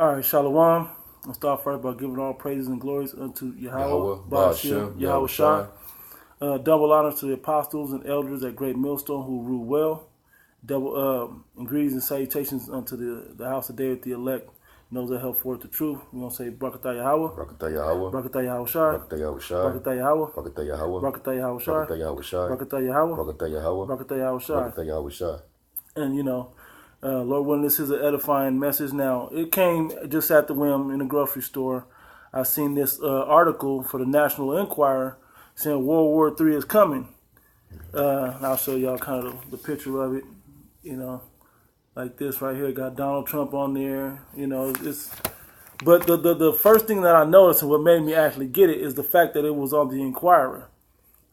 All right, Shalom. I'll start first by giving all praises and glories unto Yahweh, Ba'ashem, Yahweh Shai. Double honors to the apostles and elders at Great Millstone who rule well. Double greetings and salutations unto the house of David, the elect, those that help forward the truth. We're going to say Barakatah Yahweh, Barakatah Yahweh, Barakatah Yahweh Shai, Barakatah Yahweh Shai, Barakatah Yahweh, Barakatah Yahweh, Barakatah Yahweh Shai, Barakatah Yahweh Shai, Barakatah Yahweh, Barakatah Yahweh, Barakatah Yahweh Shai. Barakatah Yahweh Shai. And Lord willing, this is an edifying message. Now, it came just at the whim in the grocery store. I seen this article for the National Enquirer saying World War III is coming. And I'll show y'all kind of the picture of it, like this right here. Got Donald Trump on there, But the first thing that I noticed and what made me actually get it is the fact that it was on the Enquirer.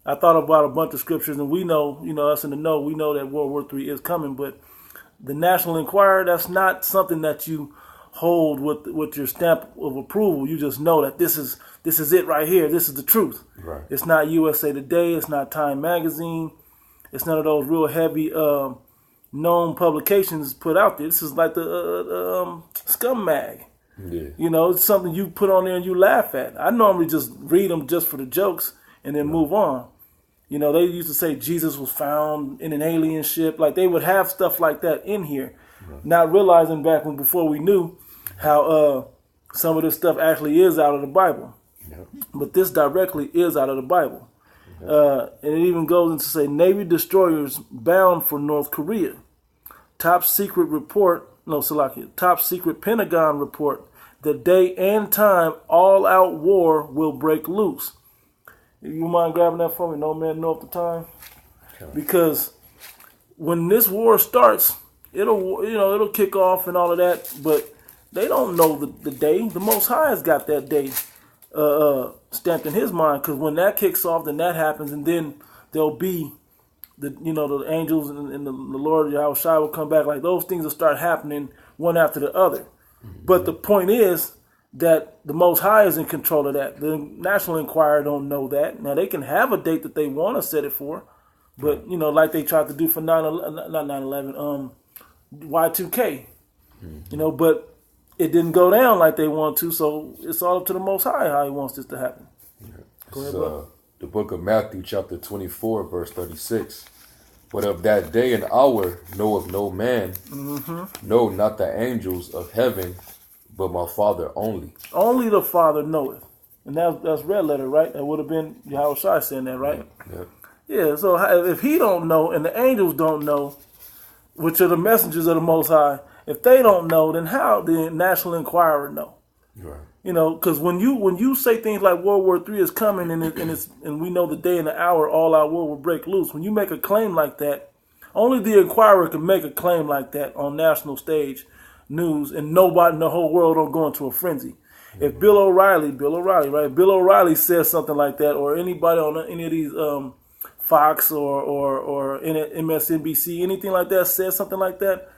I thought about a bunch of scriptures, and we know, us in the know, we know that World War III is coming, but the National Enquirer, that's not something that you hold with your stamp of approval. You just know that this is it right here. This is the truth. Right. It's not USA Today. It's not Time Magazine. It's none of those real heavy known publications put out there. This is like the Scum Mag. Yeah. It's something you put on there and you laugh at. I normally just read them just for the jokes and then move on. They used to say Jesus was found in an alien ship. Like, they would have stuff like that in here. Right. Not realizing before we knew how some of this stuff actually is out of the Bible. Yep. But this directly is out of the Bible. Yep. And it even goes into say Navy destroyers bound for North Korea. Top secret Pentagon report, the day and time all-out war will break loose. You mind grabbing that for me? No man know at the time. Okay. Because when this war starts, it'll kick off and all of that, but they don't know the day. The Most High has got that day stamped in His mind, because when that kicks off, then that happens, and then there'll be the angels and the Lord Yahweh Shai will come back. Like, those things will start happening one after the other. Mm-hmm. But the point is that the Most High is in control of that. The National Enquirer don't know that. Now, they can have a date that they want to set it for, but, like they tried to do for Y2K, Mm-hmm. But it didn't go down like they want to, so it's all up to the Most High how He wants this to happen. Yeah. Go ahead, bro. The book of Matthew, chapter 24, verse 36. But of that day and hour knoweth no man, no, not the angels of heaven, but my Father only. Only the Father knoweth. And that's red letter, right? That would have been Yahweh Shai saying that, right? Yeah. So if He don't know and the angels don't know, which are the messengers of the Most High, if they don't know, then how the National Enquirer know? Right. Because when you say things like World War III is coming and we know the day and the hour all our war will break loose, when you make a claim like that, only the Enquirer can make a claim like that on national stage news, and nobody in the whole world don't go into a frenzy. Mm-hmm. If Bill O'Reilly, right? Bill O'Reilly says something like that, or anybody on any of these Fox or MSNBC, anything like that, says something like that,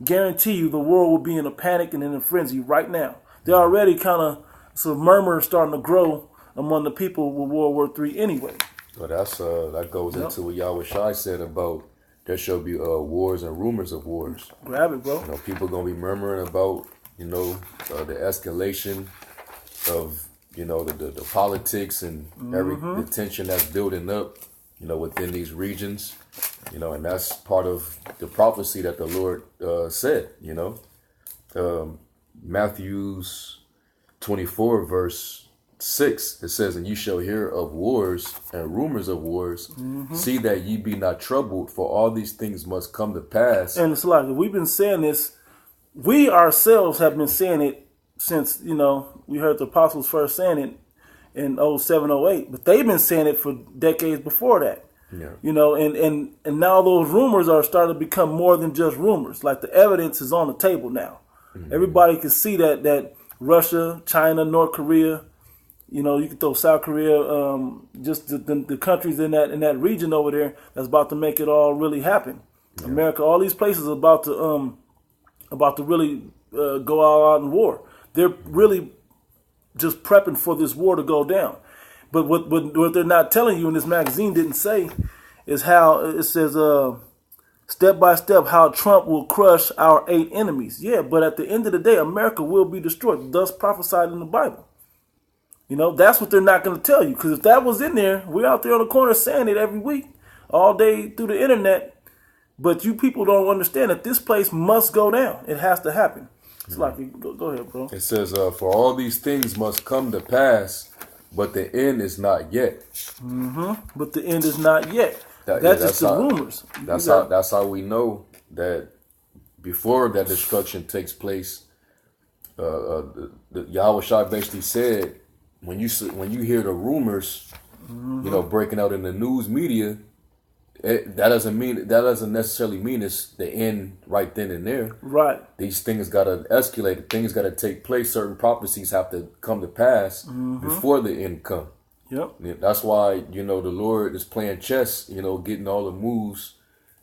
guarantee you the world will be in a panic and in a frenzy right now. They're already kind of some murmurs starting to grow among the people with World War III anyway. Well, that goes into what Yahweh Shai said about there shall be wars and rumors of wars. Grab it, bro. People gonna be murmuring about the escalation of the politics and the tension that's building up within these regions. And that's part of the prophecy that the Lord said. Matthew's 24, verse 6, it says, and you shall hear of wars and rumors of wars. Mm-hmm. See that ye be not troubled, for all these things must come to pass. And it's like, we've been saying this, we ourselves have been saying it since, we heard the apostles first saying it in 07, 08, but they've been saying it for decades before that. Yeah. And now those rumors are starting to become more than just rumors. Like, the evidence is on the table now. Mm-hmm. Everybody can see that Russia, China, North Korea, you can throw South Korea, just the countries in that region over there that's about to make it all really happen. Yeah. America, all these places are about to really go all out in war. They're really just prepping for this war to go down. But what they're not telling you, and this magazine didn't say, is how it says step by step how Trump will crush our 8 enemies. Yeah, but at the end of the day, America will be destroyed, thus prophesied in the Bible. You know, that's what they're not going to tell you. Because if that was in there, we're out there on the corner saying it every week, all day through the internet. But you people don't understand that this place must go down. It has to happen. It's like, go ahead, bro. It says, for all these things must come to pass, but the end is not yet. But the end is not yet. That's just the rumors. That's how we know that before that destruction takes place, Yahweh Shai basically said, when you hear the rumors, you know, breaking out in the news media, that doesn't necessarily mean it's the end right then and there. Right. These things gotta escalate. Things gotta take place. Certain prophecies have to come to pass before the end come. Yep. That's why, you know, the Lord is playing chess. You know, getting all the moves.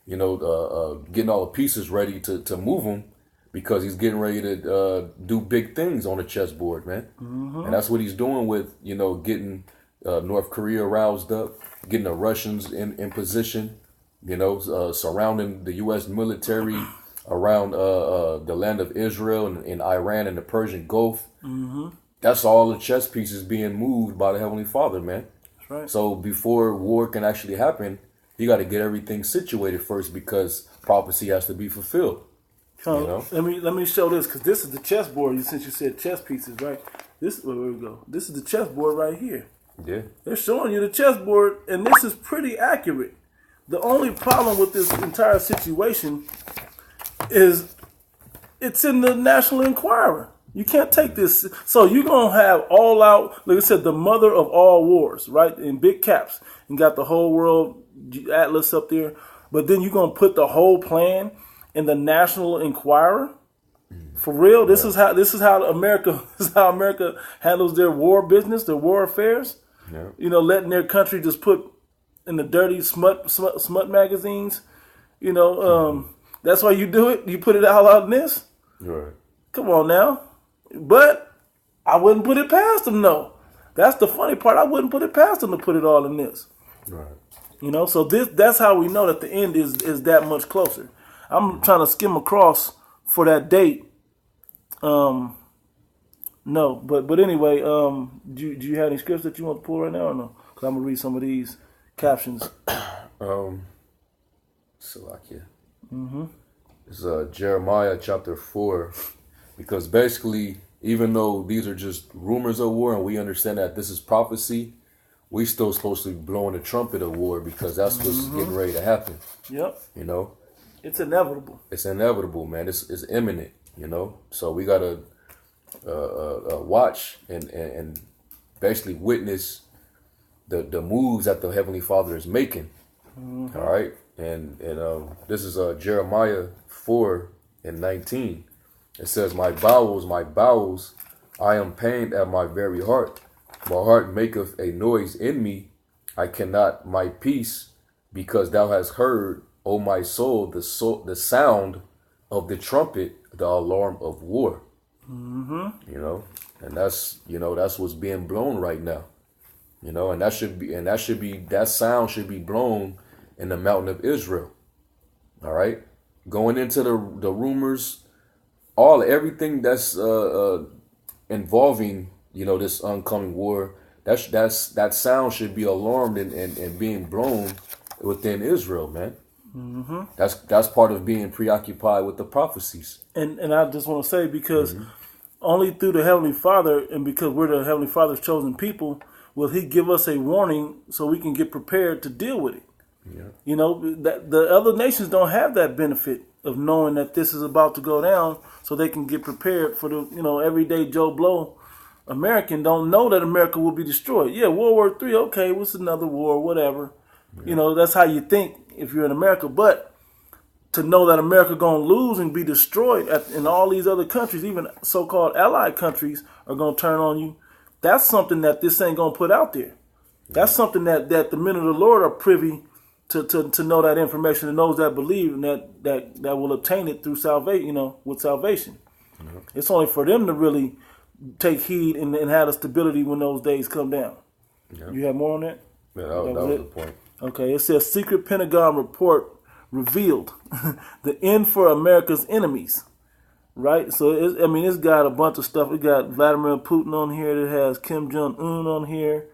You know, getting all the pieces ready to move them, because he's getting ready to do big things on the chessboard, man. And that's what he's doing with, you know, getting North Korea roused up, getting the Russians in position, you know, surrounding the U.S. military around the land of Israel and Iran and the Persian Gulf. That's all the chess pieces being moved by the Heavenly Father, man. That's right. So before war can actually happen, you got to get everything situated first, because prophecy has to be fulfilled. So you know? let me show this, because this is the chessboard. Since you said chess pieces, right? Where we go. This is the chessboard right here. Yeah. They're showing you the chessboard, and this is pretty accurate. The only problem with this entire situation is it's in the National Enquirer. You can't take this. So you're going to have all out, like I said, the mother of all wars, right? In big caps. And got the whole world atlas up there. But then you're going to put the whole plan in the National Enquirer? For real? This is how America handles their war business, their war affairs. Yeah. You know, letting their country just put in the dirty smut magazines. You know, that's why you do it. You put it all out in this. Right. Come on now. But I wouldn't put it past them, no. That's the funny part. I wouldn't put it past them to put it all in this. Right. You know, so that's how we know that the end is that much closer. I'm trying to skim across for that date. No, but anyway, do you have any scripts that you want to pull right now or no? Because I'm gonna read some of these captions. Salakia. It's Jeremiah chapter 4, because basically, even though these are just rumors of war and we understand that this is prophecy, we still supposed to be blowing the trumpet of war, because that's what's getting ready to happen. Yep. You know, it's inevitable. It's inevitable, man. It's imminent. You know, so we gotta watch and basically witness the moves that the Heavenly Father is making. All right, and this is Jeremiah 4:19. It says, my bowels, I am pained at my very heart. My heart maketh a noise in me. I cannot my peace, because thou hast heard, O my soul, the sound of the trumpet, the alarm of war. You know, and that's what's being blown right now. You know, and that sound should be blown in the mountain of Israel. All right, going into the rumors, everything that's involving, you know, this oncoming war, that sound should be alarmed and being blown within Israel, man. That's part of being preoccupied with the prophecies. And I just want to say, because only through the Heavenly Father, and because we're the Heavenly Father's chosen people, will He give us a warning so we can get prepared to deal with it. Yeah. You know, that the other nations don't have that benefit of knowing that this is about to go down, so they can get prepared for the, you know, everyday Joe Blow American don't know that America will be destroyed. Yeah, World War III, okay, what's another war, whatever. Yeah. You know, that's how you think if you're in America. But to know that America going to lose and be destroyed in all these other countries, even so-called allied countries, are going to turn on you, that's something that this ain't going to put out there. That's something that the men of the Lord are privy to know that information, and those that believe, and that will obtain it through salvation, you know, with salvation. Mm-hmm. It's only for them to really take heed and have the stability when those days come down. Yeah. You have more on that? Yeah, that was the point. Okay, it says secret Pentagon report revealed. The end for America's enemies. Right? So, it's got a bunch of stuff. It got Vladimir Putin on here. It has Kim Jong-un on here.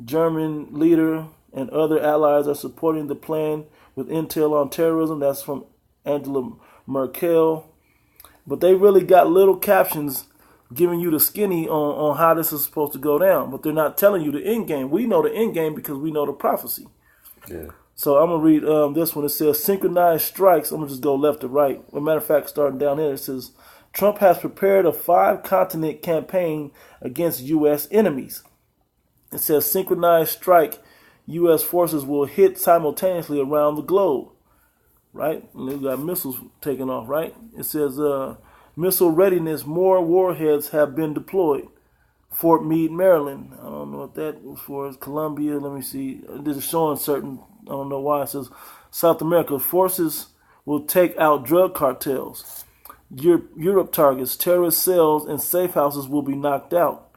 German leader and other allies are supporting the plan with intel on terrorism. That's from Angela Merkel. But they really got little captions giving you the skinny on how this is supposed to go down. But they're not telling you the end game. We know the end game because we know the prophecy. Yeah. So I'm going to read this one. It says, synchronized strikes. I'm going to just go left to right. As a matter of fact, starting down here, it says, Trump has prepared a 5-continent campaign against U.S. enemies. It says, synchronized strike. U.S. forces will hit simultaneously around the globe. Right? And they've got missiles taking off, right? It says, missile readiness. More warheads have been deployed. Fort Meade, Maryland. I don't know what that was for. It's Columbia. Let me see. This is showing certain... I don't know why. It says South America forces will take out drug cartels. Europe targets, terrorist cells, and safe houses will be knocked out.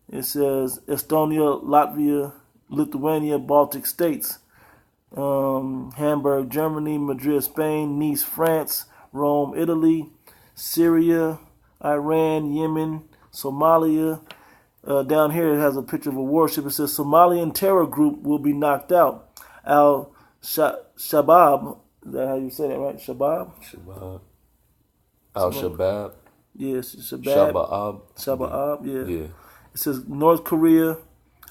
It says Estonia, Latvia, Lithuania, Baltic states, Hamburg, Germany, Madrid, Spain, Nice, France, Rome, Italy, Syria, Iran, Yemen, Somalia. Down here it has a picture of a warship. It says Somalian terror group will be knocked out. Al-Shabaab, is that how you say that, right? Shabaab? Al-Shabaab. Yes, Shabaab, yeah. It says North Korea,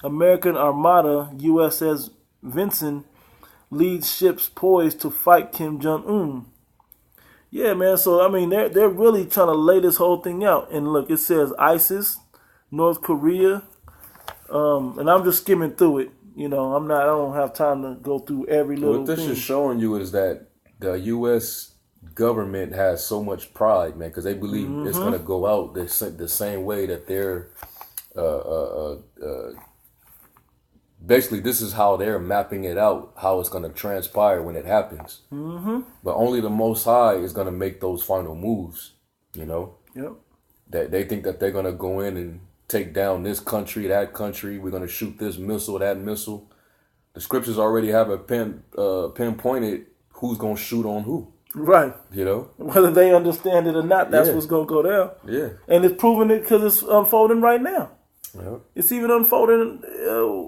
American Armada, USS Vinson, leads ships poised to fight Kim Jong-un. Yeah, man, so, they're really trying to lay this whole thing out. And look, it says ISIS, North Korea, and I'm just skimming through it. I don't have time to go through every little thing. What this is showing you is that the U.S. government has so much pride, man, because they believe it's going to go out the same way that they're, basically this is how they're mapping it out, how it's going to transpire when it happens. Mm-hmm. But only the Most High is going to make those final moves, Yep. That they think that they're going to go in and take down this country, that country. We're going to shoot this missile, that missile. The scriptures already have a pinpointed who's going to shoot on who. Right. Whether they understand it or not, that's what's going to go down. Yeah. And it's proving it because it's unfolding right now. Yep. It's even unfolding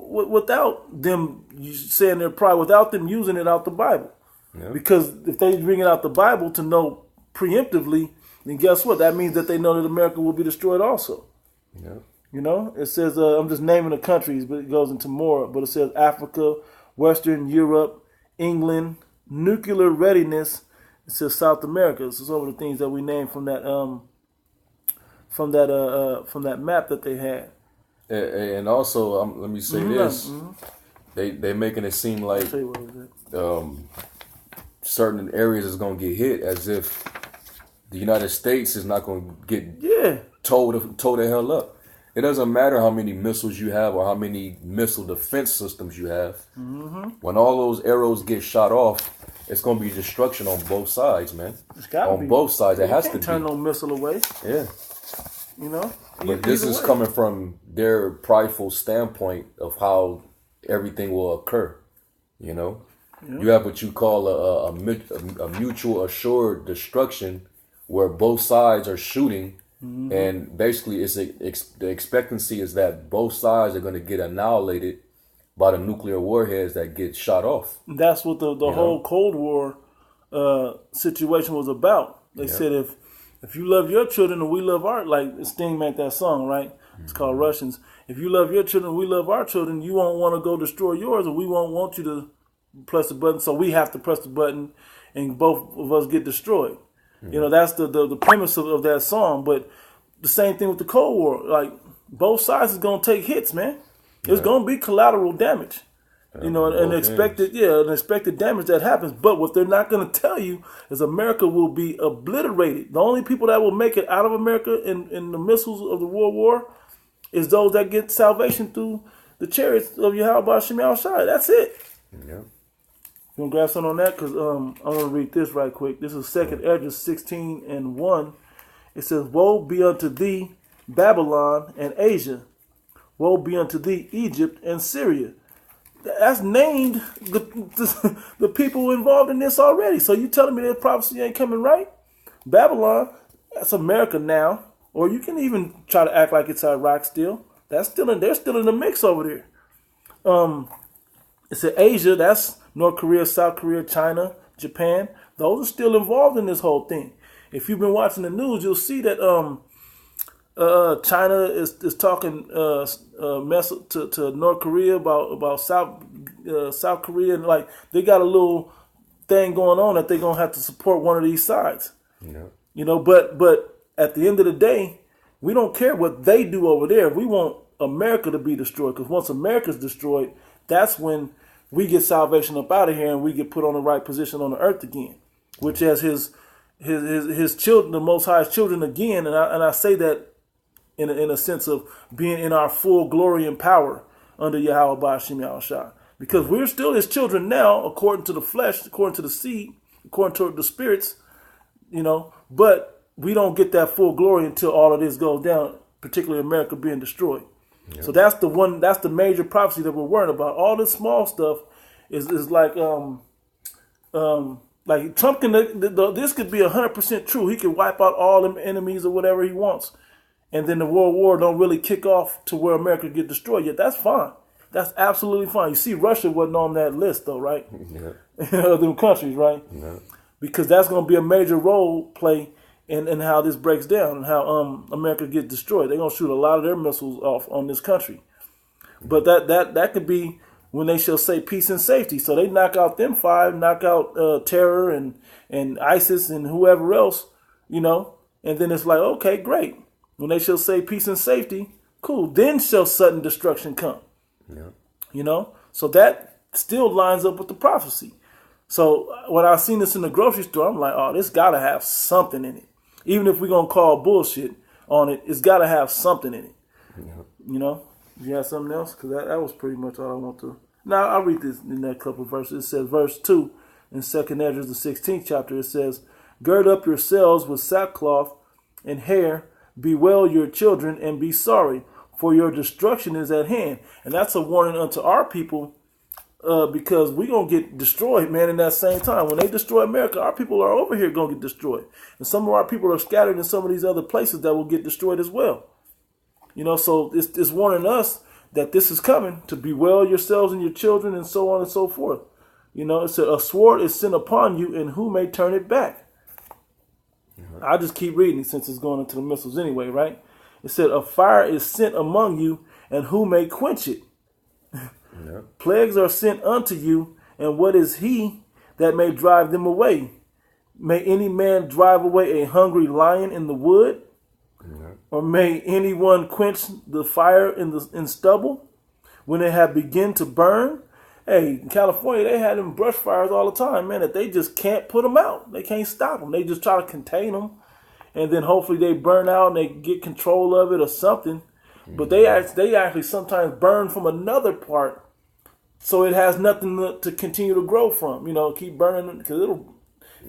without them saying their pride, without them using it out the Bible. Yep. Because if they bring it out the Bible to know preemptively, then guess what? That means that they know that America will be destroyed also. Yeah. It says, I'm just naming the countries, but it goes into more. But it says Africa, Western Europe, England, nuclear readiness. It says South America. So some of the things that we named from that map that they had. And also, let me say this: they making it seem like certain areas is gonna get hit, as if the United States is not gonna get towed the hell up. It doesn't matter how many missiles you have or how many missile defense systems you have. Mm-hmm. When all those arrows get shot off, it's going to be destruction on both sides, man. It's got to be. On both sides, it has to be. Turn no missile away. Yeah. But this is way. coming from their prideful standpoint of how everything will occur. Yeah. You have what you call a mutual assured destruction, where both sides are shooting. Mm-hmm. And basically, the expectancy is that both sides are going to get annihilated by the nuclear warheads that get shot off. That's what the whole Cold War situation was about. They said if you love your children and we love our, like Sting made that song, right? It's called Russians. If you love your children and we love our children, you won't want to go destroy yours, and we won't want you to press the button. So we have to press the button, and both of us get destroyed. That's the premise of that song. But the same thing with the Cold War. Like, both sides is going to take hits, man. It's going to be collateral damage. An expected damage that happens. But what they're not going to tell you is America will be obliterated. The only people that will make it out of America in the missiles of the World War is those that get salvation through the chariots of Yahweh Shem Shai. That's it. Yeah. You want to grab something on that? Because I'm going to read this right quick. This is 2nd Ezra 16:1. It says, Woe be unto thee, Babylon and Asia. Woe be unto thee, Egypt and Syria. that's named the people involved in this already. So you telling me that prophecy ain't coming right? Babylon, that's America now. Or you can even try to act like it's Iraq still. That's still in. They're still in the mix over there. It's in Asia. That's North Korea, South Korea, China, Japan. Those are still involved in this whole thing. If you've been watching the news, you'll see that China is talking mess to North Korea about South Korea, and like they got a little thing going on that they're gonna have to support one of these sides. Yeah. You know, but at the end of the day, we don't care what they do over there. We want America to be destroyed, because once America's destroyed, that's when we get salvation up out of here and we get put on the right position on the earth again, which as his children, the Most High's children again. And I say that in a sense of being in our full glory and power under Yahweh Ba'ashim Yahushua, because we're still his children now, according to the flesh, according to the seed, according to the spirits, you know, but we don't get that full glory until all of this goes down, particularly America being destroyed. Yep. So that's the major prophecy that we're worrying about. All this small stuff is like Trump can, this could be 100% true. He can wipe out all them enemies or whatever he wants, and then the World War don't really kick off to where America get destroyed yet. That's fine. That's absolutely fine. You see, Russia wasn't on that list though, right? Yeah. Them countries, right? Yeah. Because that's going to be a major role play in how this breaks down and how America gets destroyed. They're going to shoot a lot of their missiles off on this country. But that could be when they shall say peace and safety. So they knock out them five, knock out terror and ISIS and whoever else, you know, and then it's like, okay, great. When they shall say peace and safety, cool. Then shall sudden destruction come. Yeah. You know, so that still lines up with the prophecy. So when I seen this in the grocery store, I'm like, oh, this got to have something in it. Even if we're going to call bullshit on it, it's got to have something in it. Yeah. You know? You have something else? Because that was pretty much all I want to. Now, I'll read this in that couple of verses. It says, verse 2 in 2nd Ezra, the 16th chapter, it says, gird up yourselves with sackcloth and hair, bewail your children, and be sorry, for your destruction is at hand. And that's a warning unto our people, because we're going to get destroyed, man, in that same time. When they destroy America, our people are over here going to get destroyed. And some of our people are scattered in some of these other places that will get destroyed as well. You know, so it's warning us that this is coming, to bewail yourselves and your children and so on and so forth. You know, it said, a sword is sent upon you, and who may turn it back? Mm-hmm. I just keep reading since it's going into the missiles anyway, right? It said, a fire is sent among you, and who may quench it? Yep. Plagues are sent unto you, and what is he that may drive them away? May any man drive away a hungry lion in the wood? Yep. Or may anyone quench the fire in stubble when it have begun to burn? Hey, in California, they had them brush fires all the time, man, that they just can't put them out. They can't stop them. They just try to contain them, and then hopefully they burn out and they get control of it or something. Mm-hmm. But they actually sometimes burn from another part, so it has nothing to continue to grow from. You know, keep burning, because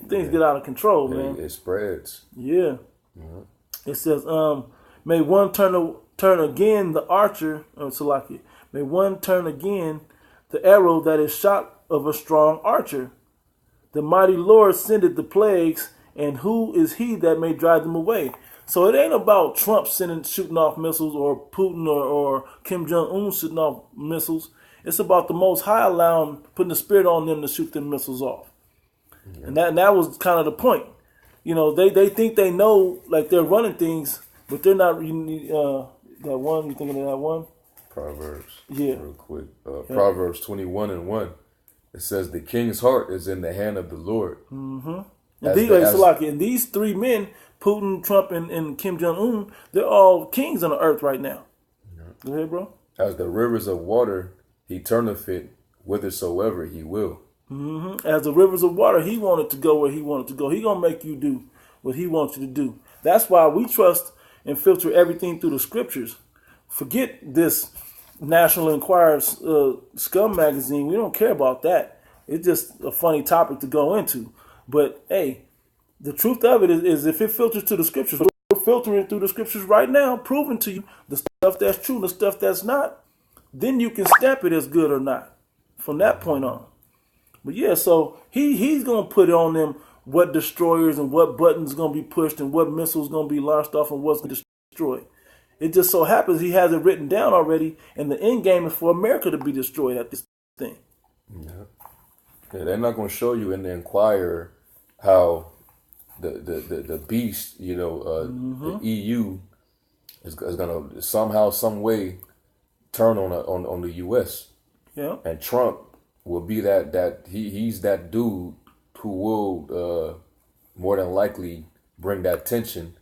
things get out of control, man. It spreads. Yeah. Mm-hmm. It says, may one turn again the archer, Salaki. May one turn again the arrow that is shot of a strong archer. The mighty Lord sendeth the plagues, and who is he that may drive them away? So it ain't about Trump shooting off missiles, or Putin or Kim Jong-un shooting off missiles. It's about the Most High allowing, putting the spirit on them to shoot them missiles off. Yeah. And that was kind of the point. You know, they think they know, like they're running things, but they're not. That one, you thinking of that one? Proverbs. Yeah. Real quick. Proverbs 21:1. It says, the king's heart is in the hand of the Lord. Mm-hmm. And these three men, Putin, Trump, and Kim Jong-un, they're all kings on the earth right now. Yeah. Go ahead, bro. As the rivers of water, he turneth it whithersoever he will. Mm-hmm. As the rivers of water, he wanted to go where he wanted to go. He gonna make you do what he wants you to do. That's why we trust and filter everything through the scriptures. Forget this National Enquirer scum magazine. We don't care about that. It's just a funny topic to go into. But hey, the truth of it is if it filters to the scriptures, we're filtering through the scriptures right now, proving to you the stuff that's true, the stuff that's not. Then you can stamp it as good or not. from that point on. But yeah, so he's gonna put on them what destroyers and what buttons gonna be pushed and what missiles gonna be launched off and what's gonna be destroyed. It just so happens he has it written down already, and the end game is for America to be destroyed at this thing. Yeah, they're not gonna show you in the Inquirer how the beast, the EU is gonna somehow, some way turn on the US. Yeah. And Trump will be he's that dude who will more than likely bring that tension,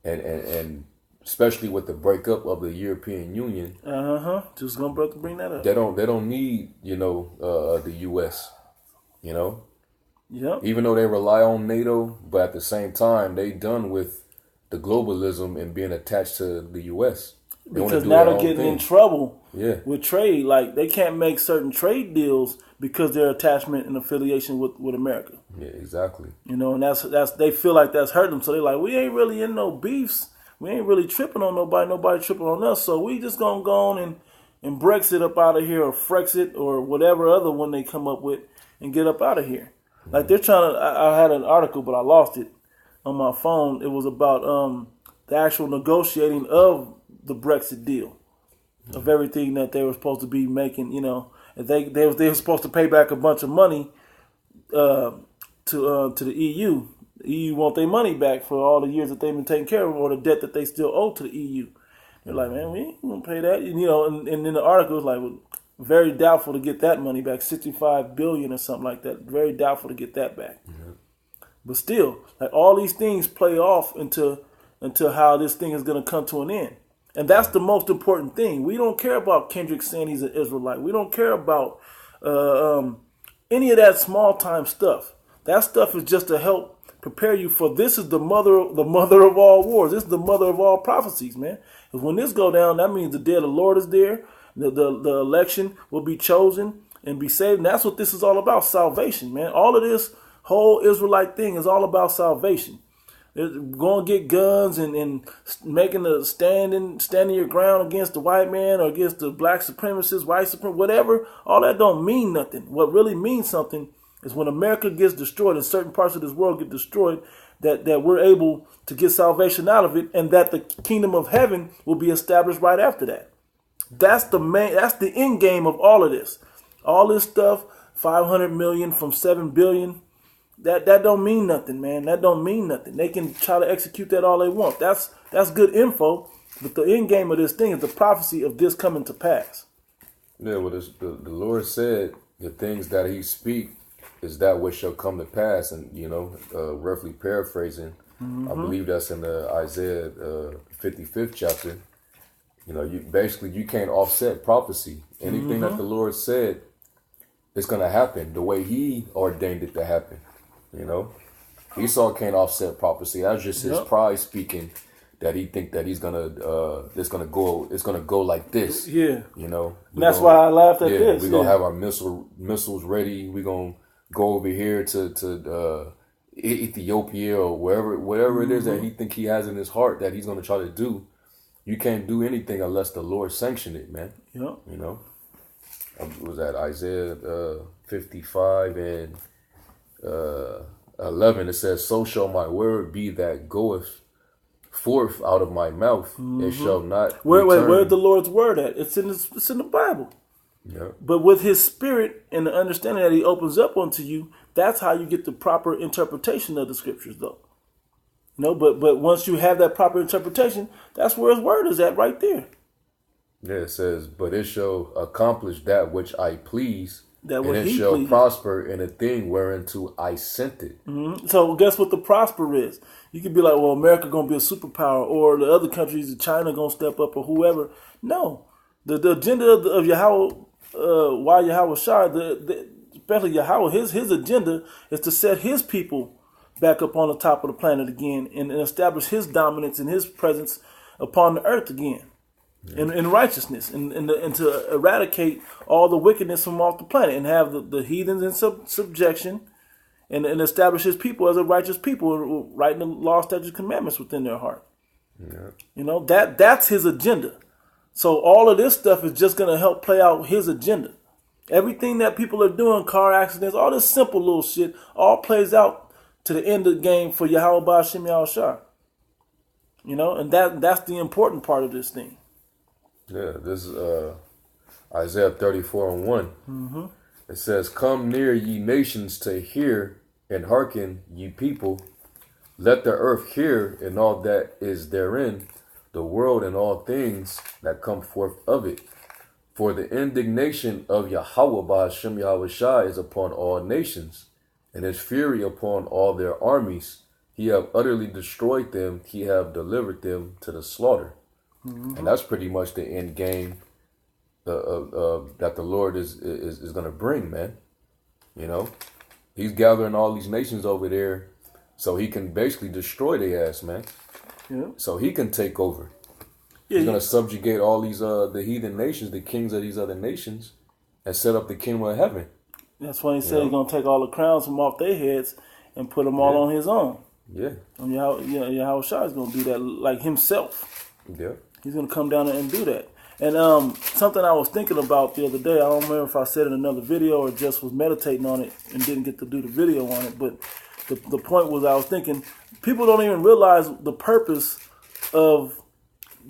and especially with the breakup of the European Union. Just gonna bring that up. They don't need the US. Yeah. Even though they rely on NATO, but at the same time they done with the globalism and being attached to the US. Because now they're getting in trouble with trade. Like, they can't make certain trade deals because their attachment and affiliation with America. Yeah, exactly. And that's they feel like that's hurt them. So they're like, we ain't really in no beefs. We ain't really tripping on nobody tripping on us. So we just gonna go on and Brexit up out of here, or Frexit, or whatever other one they come up with, and get up out of here. Like, they're trying to. I had an article, but I lost it on my phone. It was about the actual negotiating of the Brexit deal, of everything that they were supposed to be making. They were supposed to pay back a bunch of money to the EU. The EU want their money back for all the years that they've been taking care of, or the debt that they still owe to the EU. They're like, man, we ain't gonna pay that. And in the article, it's like, well, very doubtful to get that money back, $65 billion or something like that. Very doubtful to get that back. Mm-hmm. But still, like, all these things play off into how this thing is going to come to an end. And that's the most important thing. We don't care about Kendrick saying he's an Israelite. We don't care about any of that small time stuff. That stuff is just to help prepare you for, this is the mother of all wars. This is the mother of all prophecies, man. Because when this go down, that means the day of the Lord is there. The election will be chosen and be saved. And that's what this is all about, salvation, man. All of this whole Israelite thing is all about salvation. Going to get guns and making a standing your ground against the white man or against the black supremacists, white supremacists, whatever. All that don't mean nothing. What really means something is when America gets destroyed and certain parts of this world get destroyed, that we're able to get salvation out of it, and that the kingdom of heaven will be established right after that. That's the end game of all of this. All this stuff, 500 million from 7 billion. That don't mean nothing, man. That don't mean nothing. They can try to execute that all they want. That's good info, but the end game of this thing is the prophecy of this coming to pass. Yeah, well, the Lord said the things that He speak is that which shall come to pass, and roughly paraphrasing, I believe that's in the Isaiah 55th chapter. You can't offset prophecy. Anything that the Lord said is going to happen the way He ordained it to happen. Esau can't offset prophecy. That's just his pride speaking, that he think that he's gonna it's gonna go like this. Yeah. That's why I laughed at this. We're gonna have our missiles ready. We're gonna go over here to Ethiopia or whatever it is that he think he has in his heart that he's gonna try to do. You can't do anything unless the Lord sanction it, man. Yeah. Was that Isaiah 55 and 11? It says, "So shall my word be that goeth forth out of my mouth; it shall not." Where's the Lord's word at? It's in the Bible. Yeah. But with His Spirit and the understanding that He opens up unto you, that's how you get the proper interpretation of the Scriptures, though. But once you have that proper interpretation, that's where His word is at, right there. Yeah, it says, "But it shall accomplish that which I please, and it shall prosper in a thing whereunto I sent it." Mm-hmm. So guess what the prosper is? You could be like, well, America going to be a superpower, or the other countries, China going to step up, or whoever. No. The agenda of Yahweh, why Yahweh Shai, especially Yahweh, his agenda is to set His people back up on the top of the planet again, and establish His dominance and His presence upon the earth again. Yeah. In righteousness, and to eradicate all the wickedness from off the planet, and have the heathens in subjection, and establish His people as a righteous people, writing the law, statutes, commandments within their heart. Yeah. That's His agenda. So all of this stuff is just going to help play out His agenda. Everything that people are doing, car accidents, all this simple little shit, all plays out to the end of the game for Yahweh Ba'Shem Yahushua. You know, and that's the important part of this thing. Yeah, this is Isaiah 34:1. Mm-hmm. It says, "Come near, ye nations, to hear, and hearken, ye people. Let the earth hear, and all that is therein, the world and all things that come forth of it. For the indignation of Yahweh Ba'Shem Yahushua is upon all nations, and his fury upon all their armies. He have utterly destroyed them, he have delivered them to the slaughter." Mm-hmm. And that's pretty much the end game that the Lord is going to bring, man. You know, he's gathering all these nations over there so he can basically destroy their ass, man. Yeah. So he can take over. Yeah, he's going to subjugate all these the heathen nations, the kings of these other nations, and set up the kingdom of heaven. That's why he said he's going to take all the crowns from off their heads and put them all on his own. Yeah. And Yahweh Shai is going to do that like himself. Yeah. He's going to come down and do that. And something I was thinking about the other day, I don't remember if I said it in another video or just was meditating on it and didn't get to do the video on it, but the point was I was thinking people don't even realize the purpose of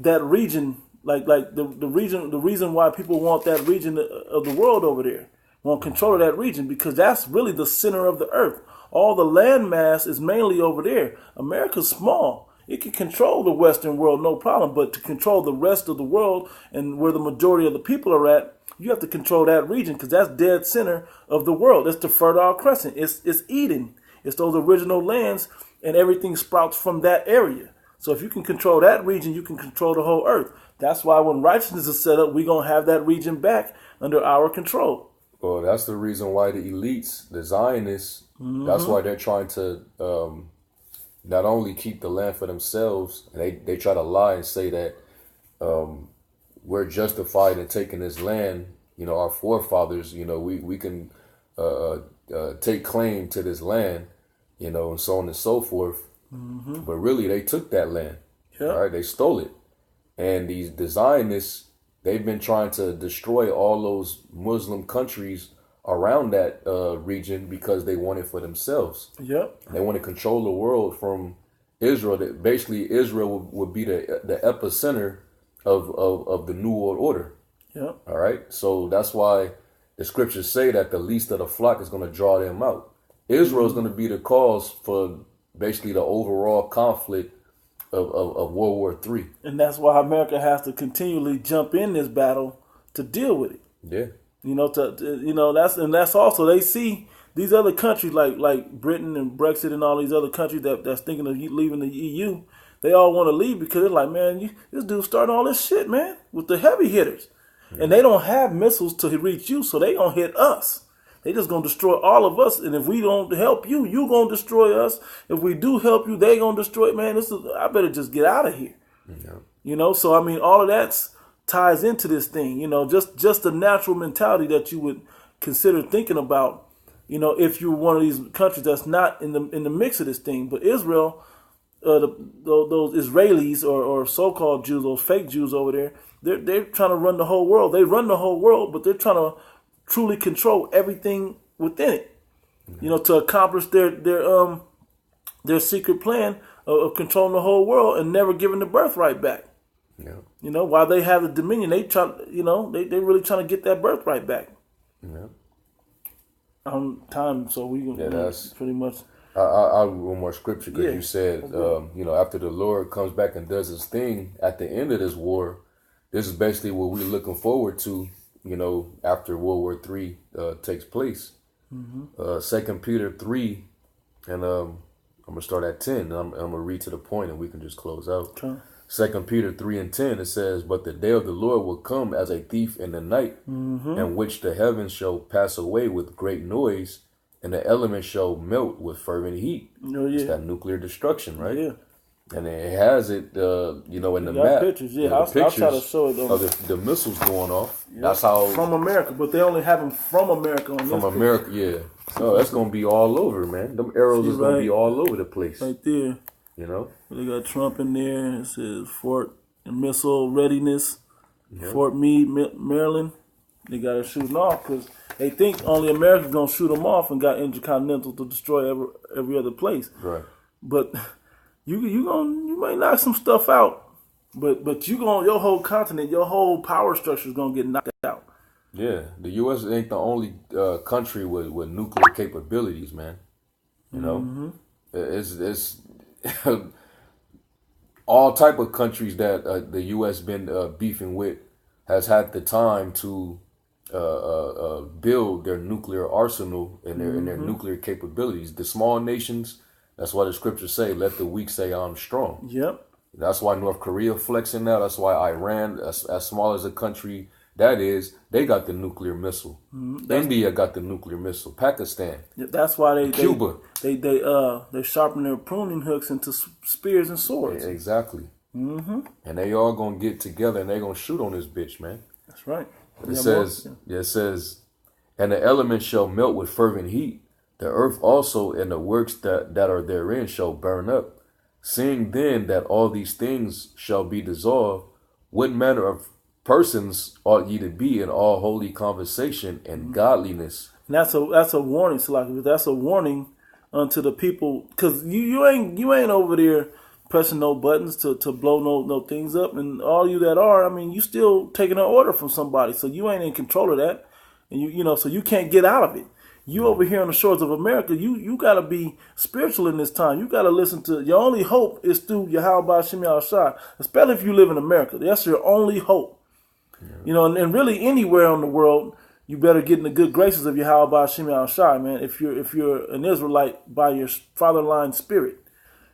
that region, like the reason why people want that region of the world over there, want control of that region, because that's really the center of the earth. All the land mass is mainly over there. America's small. It can control the Western world, no problem. But to control the rest of the world and where the majority of the people are at, you have to control that region because that's dead center of the world. It's the Fertile Crescent. It's Eden. It's those original lands, and everything sprouts from that area. So if you can control that region, you can control the whole earth. That's why when righteousness is set up, we're going to have that region back under our control. Well, that's the reason why the elites, the Zionists, that's why they're trying to not only keep the land for themselves, they try to lie and say that we're justified in taking this land. You know, our forefathers, you know, we can take claim to this land, you know, and so on and so forth. But really, they took that land. Yep. All right, they stole it. And the Zionists, they've been trying to destroy all those Muslim countries around that region because they want it for themselves. Yep. They want to control the world from Israel. That basically Israel would be the epicenter of the New World Order. Yep. All right. So that's why the scriptures say that the least of the flock is going to draw them out. Israel is going to be the cause for basically the overall conflict of World War III. And that's why America has to continually jump in this battle to deal with it. Yeah. You know, that's also, they see these other countries like Britain and Brexit and all these other countries that's thinking of leaving the EU. They all want to leave because they're like, man, this dude's starting all this shit, man, with the heavy hitters. Yeah. And they don't have missiles to reach you, so they gonna hit us. They just gonna destroy all of us. And if we don't help you, you gonna destroy us. If we do help you, they gonna destroy it. Man, I better just get out of here. Yeah. You know, so I mean, all of that's ties into this thing, you know, just the natural mentality that you would consider thinking about, you know, if you're one of these countries that's not in the mix of this thing. But Israel, those Israelis or so-called Jews, those fake Jews over there, they're trying to run the whole world. They run the whole world, but they're trying to truly control everything within it, you know, to accomplish their secret plan of controlling the whole world and never giving the birthright back. Yeah. You know, while they have the dominion, they really trying to get that birthright back. Yeah. Time, so we can that's pretty much. I'll read one more scripture because you said, you know, after the Lord comes back and does his thing at the end of this war, this is basically what we're looking forward to, you know, after World War III takes place. 2 Peter 3, and I'm going to start at 10. And I'm going to read to the point and we can just close out. Okay. 2 Peter 3 and 10, it says, "But the day of the Lord will come as a thief in the night, in which the heavens shall pass away with great noise, and the elements shall melt with fervent heat." Oh, yeah. It's that nuclear destruction, right? Yeah. And it has it, you know, in the map. Pictures, yeah. I'll try to show it. Of the missiles going off. Yep. That's how. From America, but they only have them from America. From America, yeah. So that's going to be all over, man. Them arrows is going to be all over the place. Right there. You know? They got Trump in there. It says Fort Missile Readiness, Fort Meade, Maryland. They got to shoot them off because they think only America's gonna shoot them off and got Intercontinental to destroy every other place. Right. But you might knock some stuff out, but your whole continent, your whole power structure is gonna get knocked out. Yeah, the U.S. ain't the only country with nuclear capabilities, man. You know, it's all type of countries that the U.S. been beefing with has had the time to build their nuclear arsenal and their nuclear capabilities. The small nations, that's why the scriptures say, "Let the weak say I'm strong." Yep. That's why North Korea flexing now. That's why Iran, as small as a country that is, they got the nuclear missile. India got the nuclear missile. Pakistan. That's why Cuba. They sharpen their pruning hooks into spears and swords. Exactly. And they all gonna get together and they gonna shoot on this bitch, man. That's right. It says, and the elements shall melt with fervent heat. The earth also and the works that are therein shall burn up. Seeing then that all these things shall be dissolved, what manner of persons ought ye to be in all holy conversation and godliness? And that's a warning, Salaki. That's a warning unto the people, because you ain't over there pressing no buttons to blow no things up, and all you that are, I mean, you still taking an order from somebody, so you ain't in control of that, and you know, so you can't get out of it. You over here on the shores of America, you got to be spiritual in this time. You got to listen to, your only hope is through Yahweh Shem Shai, especially if you live in America. That's your only hope. Yeah. You know, and really anywhere in the world, you better get in the good graces of Yahweh Shem Shai, man, if you're an Israelite by your fatherline spirit.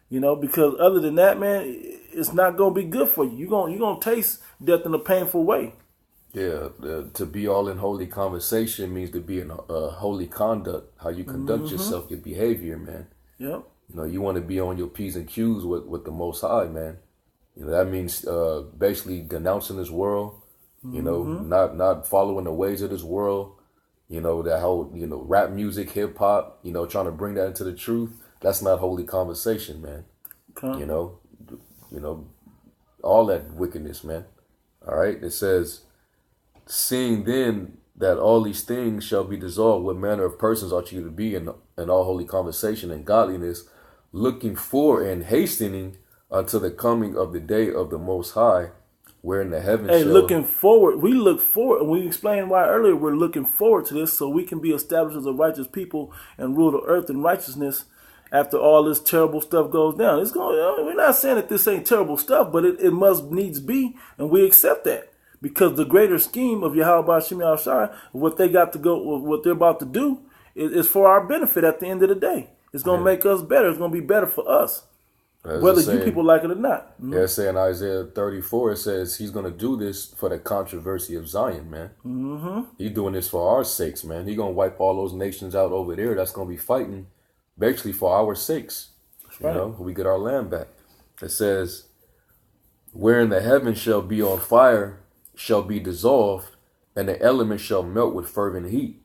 You know, because other than that, man, it's not going to be good for you. You're going to taste death in a painful way. Yeah, to be all in holy conversation means to be in holy conduct, how you conduct yourself, your behavior, man. Yep. You know, you want to be on your P's and Q's with the Most High, man. You know, that means basically denouncing this world, you know, not following the ways of this world, you know, that whole, you know, rap music, hip hop, you know, trying to bring that into the truth. That's not holy conversation, man. Okay. You know, all that wickedness, man. All right. It says, seeing then that all these things shall be dissolved, what manner of persons ought you to be in all holy conversation and godliness, looking for and hastening unto the coming of the day of the Most High, wherein the heavens shall... looking forward. We look forward, and we explained why earlier we're looking forward to this, so we can be established as a righteous people and rule the earth in righteousness after all this terrible stuff goes down. We're not saying that this ain't terrible stuff, but it must needs be, and we accept that. Because the greater scheme of Yahweh Shem Shai, what they got to go, what they're about to do, is for our benefit at the end of the day. It's going to make us better. It's going to be better for us, whether you people like it or not. Yeah, it's saying Isaiah 34, it says he's going to do this for the controversy of Zion, man. He's doing this for our sakes, man. He's going to wipe all those nations out over there that's going to be fighting basically for our sakes. That's right. You know, we get our land back. It says, wherein the heavens shall be on fire, shall be dissolved, and the elements shall melt with fervent heat.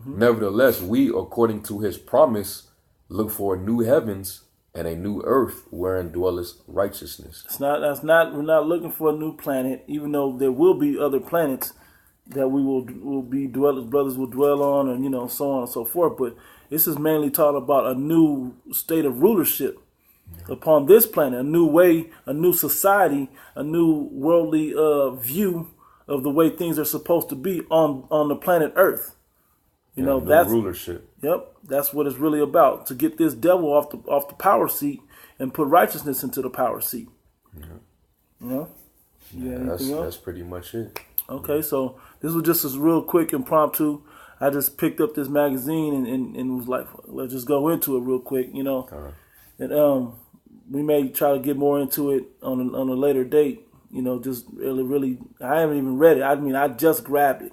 Nevertheless, we, according to his promise, look for new heavens and a new earth wherein dwelleth righteousness. We're not looking for a new planet, even though there will be other planets that we will be brothers will dwell on, and, you know, so on and so forth. But this is mainly talking about a new state of rulership upon this planet, a new way, a new society, a new worldly view of the way things are supposed to be on the planet Earth. You know, that's rulership. Yep, that's what it's really about, to get this devil off the power seat and put righteousness into the power seat. You know? That's pretty much it. Okay, so this was just a real quick impromptu. I just picked up this magazine and was like, let's just go into it real quick, you know. And we may try to get more into it on a later date. You know, just really, I haven't even read it. I mean, I just grabbed it.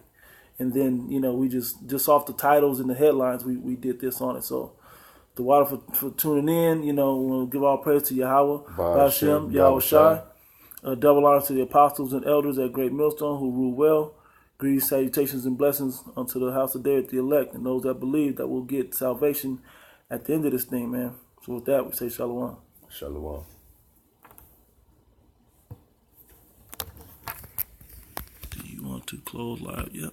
And then, you know, we just off the titles and the headlines, we did this on it. So, the water for tuning in. You know, we'll give all praise to Yahweh, Hashem, Yahweh Shai. Double honor to the apostles and elders at Great Millstone who rule well. Greetings, salutations, and blessings unto the house of David, the elect, and those that believe that will get salvation at the end of this thing, man. So with that, we say shalom. Shalom. Do you want to close live? Yeah.